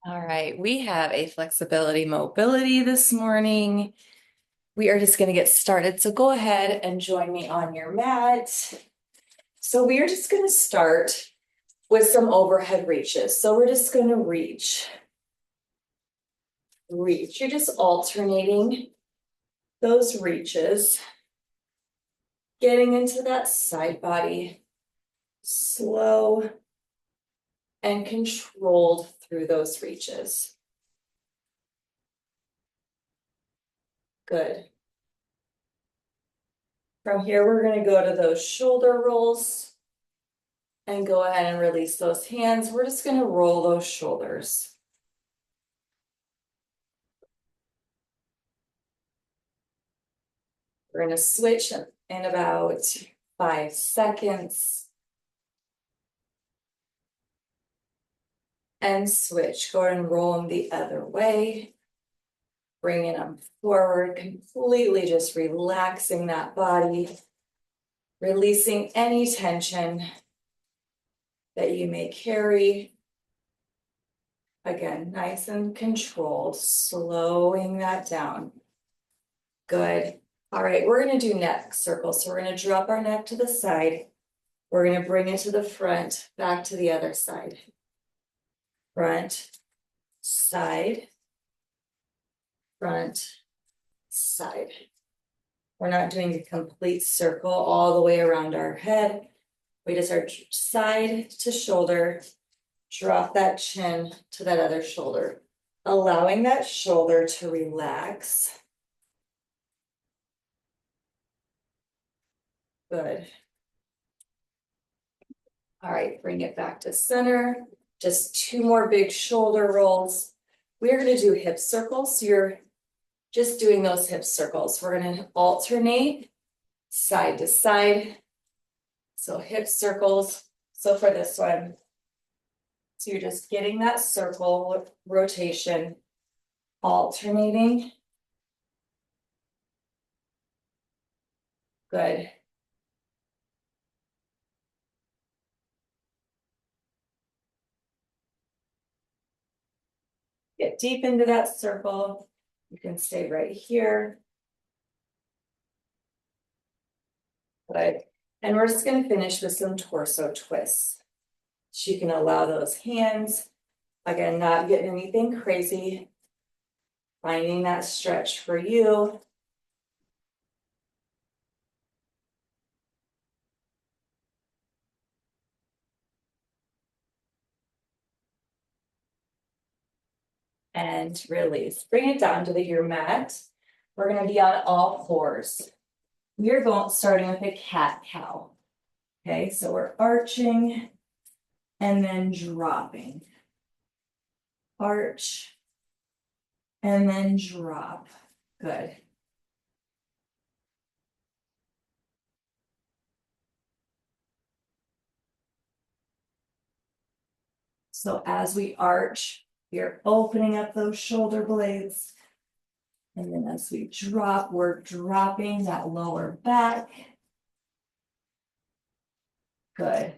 All right, we have a flexibility mobility this morning. We are just going to get started. So go ahead and join me on your mat. So we are just going to start with some overhead reaches. So we're just going to reach. You're just alternating those reaches, getting into that side body, slow and controlled through those reaches. Good. From here, we're going to go to those shoulder rolls and go ahead and release those hands. We're just going to roll those shoulders. We're going to switch in about 5 seconds. And switch. Go ahead and roll them the other way. Bringing them forward, completely just relaxing that body. Releasing any tension that you may carry. Again, nice and controlled, slowing that down. Good. All right, we're going to do neck circles. So we're going to drop our neck to the side. We're going to bring it to the front, back to the other side. Front, side, front, side. We're not doing a complete circle all the way around our head. We just are side to shoulder, drop that chin to that other shoulder, allowing that shoulder to relax. Good. All right, bring it back to center. Just 2 more big shoulder rolls. We're going to do hip circles. So you're just doing those hip circles. We're going to alternate side to side. So hip circles. So for this one, so you're just getting that circle rotation, alternating. Good. Get deep into that circle. You can stay right here. Good. And we're just going to finish with some torso twists. So you can allow those hands, again, not getting anything crazy, finding that stretch for you. And release. Bring it down to your mat. We're going to be on all fours. We're starting with a cat-cow. Okay, so we're arching and then dropping. Arch and then drop. Good. So as we arch, we're opening up those shoulder blades. And then as we drop, we're dropping that lower back. Good.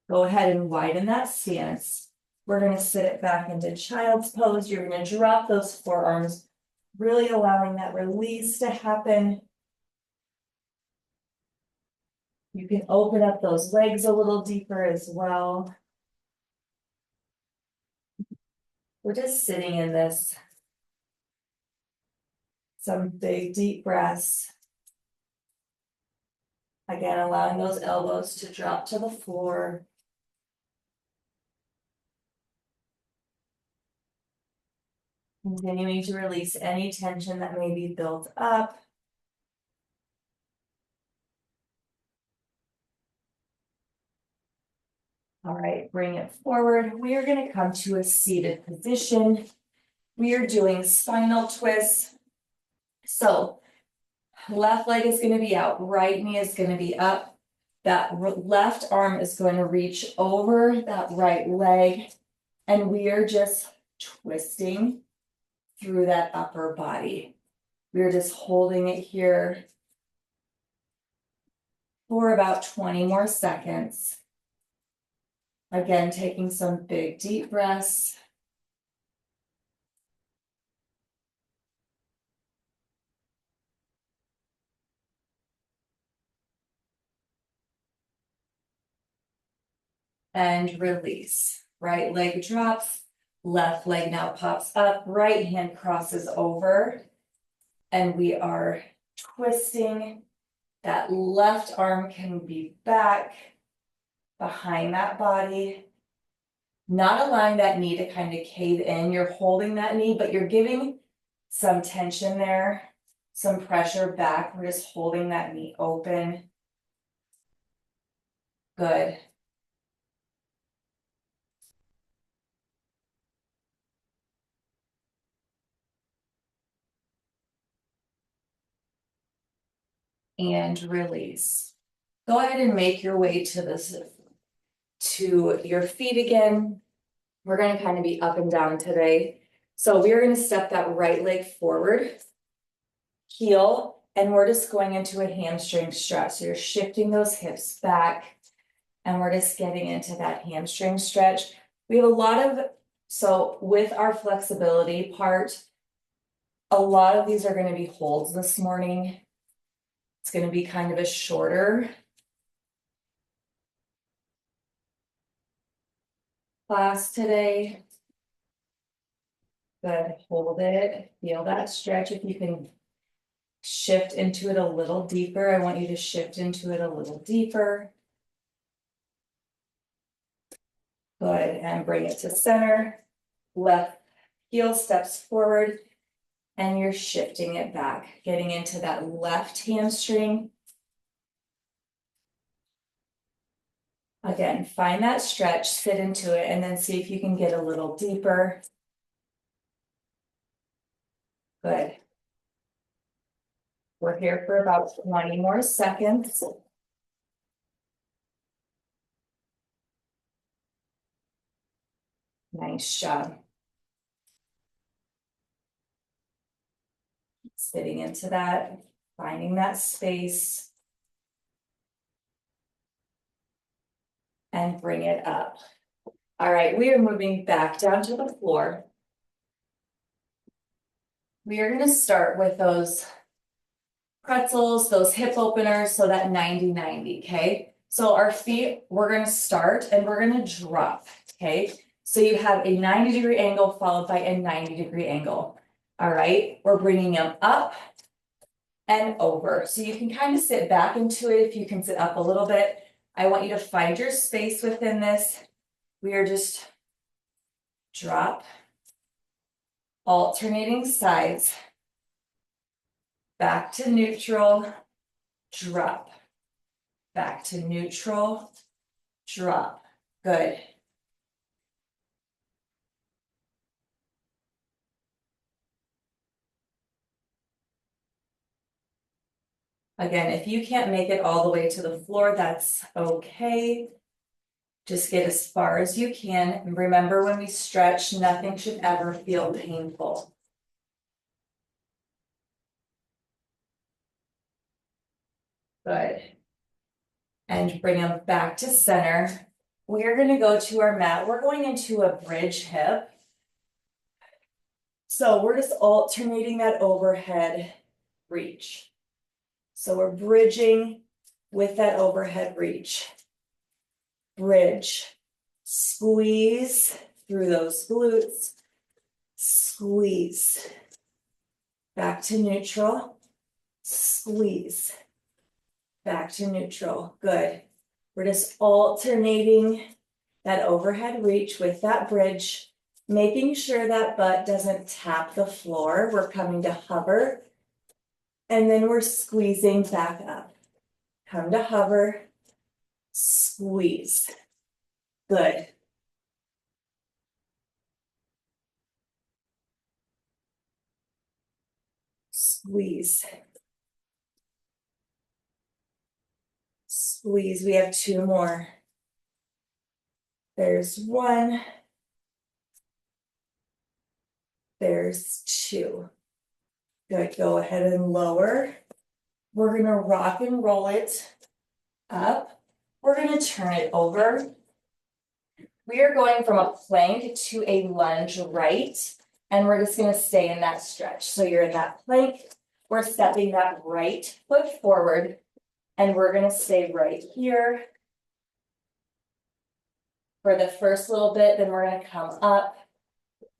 Go ahead and widen that stance. We're going to sit it back into child's pose. You're going to drop those forearms, really allowing that release to happen. You can open up those legs a little deeper as well. We're just sitting in this. Some big deep breaths. Again, allowing those elbows to drop to the floor. Continuing to release any tension that may be built up. All right, bring it forward. We are going to come to a seated position. We are doing spinal twists. So left leg is going to be out, right knee is going to be up. That left arm is going to reach over that right leg. And we are just twisting through that upper body. We're just holding it here for about 20 more seconds. Again, taking some big deep breaths. And release. Right leg drops, left leg now pops up, right hand crosses over. And we are twisting. That left arm can be back behind that body. Not allowing that knee to kind of cave in. You're holding that knee, but you're giving some tension there, some pressure back. We're just holding that knee open. Good. And release. Go ahead and make your way to your feet again. We're going to kind of be up and down today. So we're going to step that right leg forward, heel, and we're just going into a hamstring stretch. So you're shifting those hips back, and we're just getting into that hamstring stretch. We have a lot of, so with our flexibility part, a lot of these are going to be holds this morning. It's going to be kind of a shorter class today. Good, hold it, feel that stretch. If you can shift into it a little deeper, I want you to shift into it a little deeper. Good, and bring it to center. Left heel steps forward, and you're shifting it back, getting into that left hamstring. Again, find that stretch, sit into it, and then see if you can get a little deeper. Good. We're here for about 20 more seconds. Nice job. Sitting into that, finding that space. And bring it up. All right, we are moving back down to the floor. We are going to start with those pretzels, those hip openers, so that 90-90, okay? So our feet, we're going to start and we're going to drop, okay? So you have a 90-degree angle followed by a 90-degree angle. All right, we're bringing them up and over. So you can kind of sit back into it if you can sit up a little bit. I want you to find your space within this. We are just drop, alternating sides, back to neutral, drop, back to neutral, drop. Good. Again, if you can't make it all the way to the floor, that's okay. Just get as far as you can. And remember, when we stretch, nothing should ever feel painful. Good. And bring them back to center. We're going to go to our mat. We're going into a bridge hip. So we're just alternating that overhead reach. So we're bridging with that overhead reach. Bridge, squeeze through those glutes, squeeze, back to neutral, squeeze, back to neutral. Good. We're just alternating that overhead reach with that bridge, making sure that butt doesn't tap the floor. We're coming to hover, and then we're squeezing back up. Come to hover, squeeze. Good. Squeeze. Squeeze. We have two more. There's one. There's two. Good. Go ahead and lower. We're going to rock and roll it up. We're going to turn it over. We are going from a plank to a lunge right, and we're just gonna stay in that stretch. So you're in that plank, we're stepping that right foot forward, and we're gonna stay right here for the first little bit, then we're gonna come up.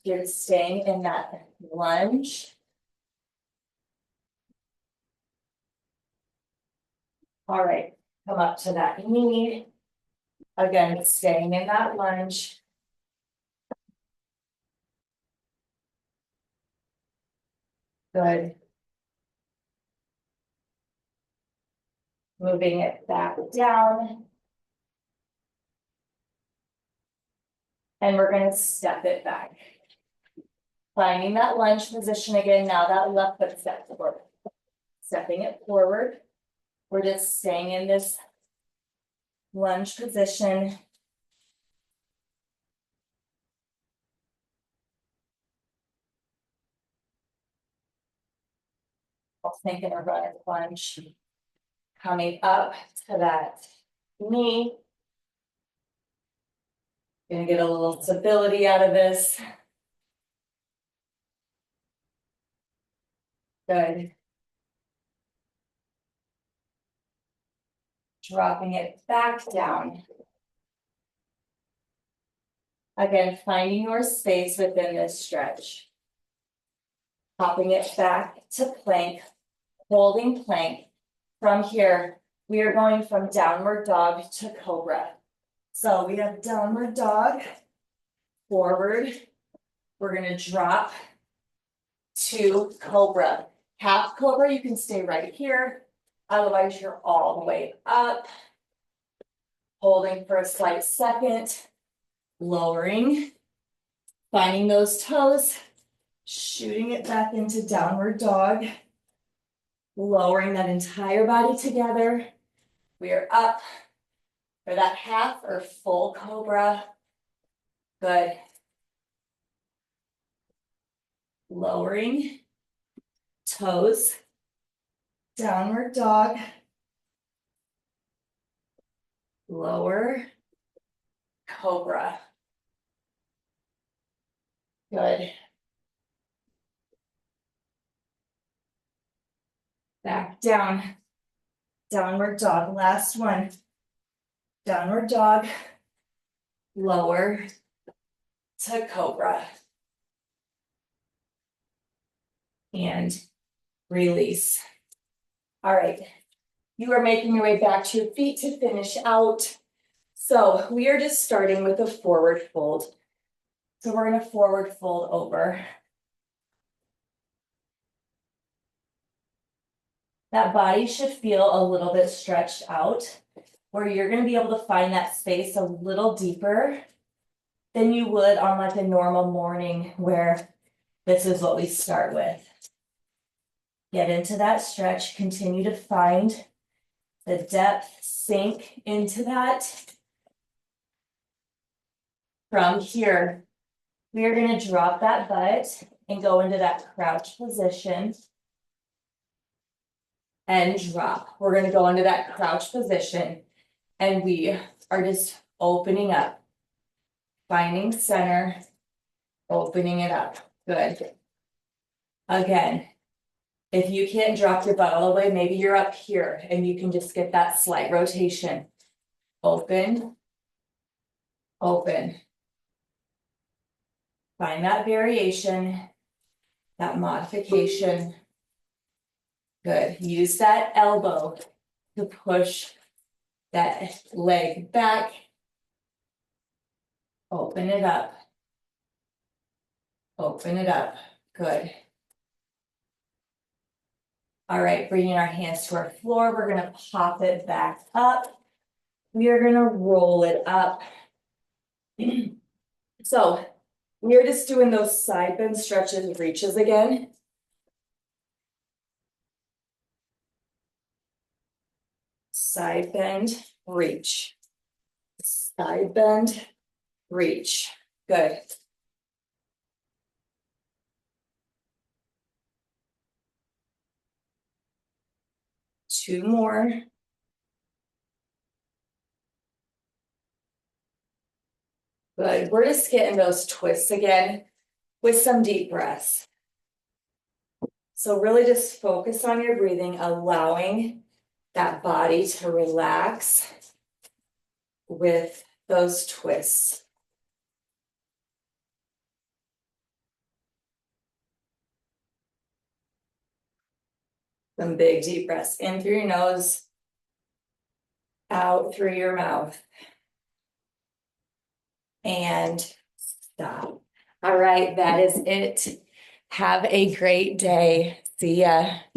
You're staying in that lunge. All right, come up to that knee. Again, staying in that lunge. Good. Moving it back down. And we're gonna step it back. Finding that lunge position again, now that left foot steps forward. Stepping it forward. We're just staying in this lunge position. Thinking we're going to lunge. Coming up to that knee. Gonna get a little stability out of this. Good. Dropping it back down. Again, finding your space within this stretch. Popping it back to plank, holding plank. From here, we are going from downward dog to cobra. So we have downward dog, forward. We're gonna drop to cobra. Half cobra, you can stay right here. Otherwise, you're all the way up. Holding for a slight second. Lowering. Finding those toes. Shooting it back into downward dog. Lowering that entire body together. We are up for that half or full cobra. Good. Lowering. Toes. Downward dog. Lower. Cobra. Good. Back down. Downward dog. Last one. Downward dog. Lower to cobra. And release. All right. You are making your way back to your feet to finish out. So we are just starting with a forward fold. So we're going to forward fold over. That body should feel a little bit stretched out, where you're going to be able to find that space a little deeper than you would on like a normal morning where this is what we start with. Get into that stretch, continue to find the depth, sink into that. From here, we are going to drop that butt and go into that crouch position. And drop. We're going to go into that crouch position. And we are just opening up. Finding center. Opening it up. Good. Again, if you can't drop your butt all the way, maybe you're up here and you can just get that slight rotation. Open. Open. Find that variation, that modification. Good. Use that elbow to push that leg back. Open it up. Open it up. Good. All right, bringing our hands to our floor, we're gonna pop it back up. We are gonna roll it up. So we're just doing those side bend stretches, reaches again. Side bend, reach. Side bend, reach. Good. Two more. Good. We're just getting those twists again with some deep breaths. So really just focus on your breathing, allowing that body to relax with those twists. Some big deep breaths in through your nose, out through your mouth. And stop. All right, that is it. Have a great day. See ya.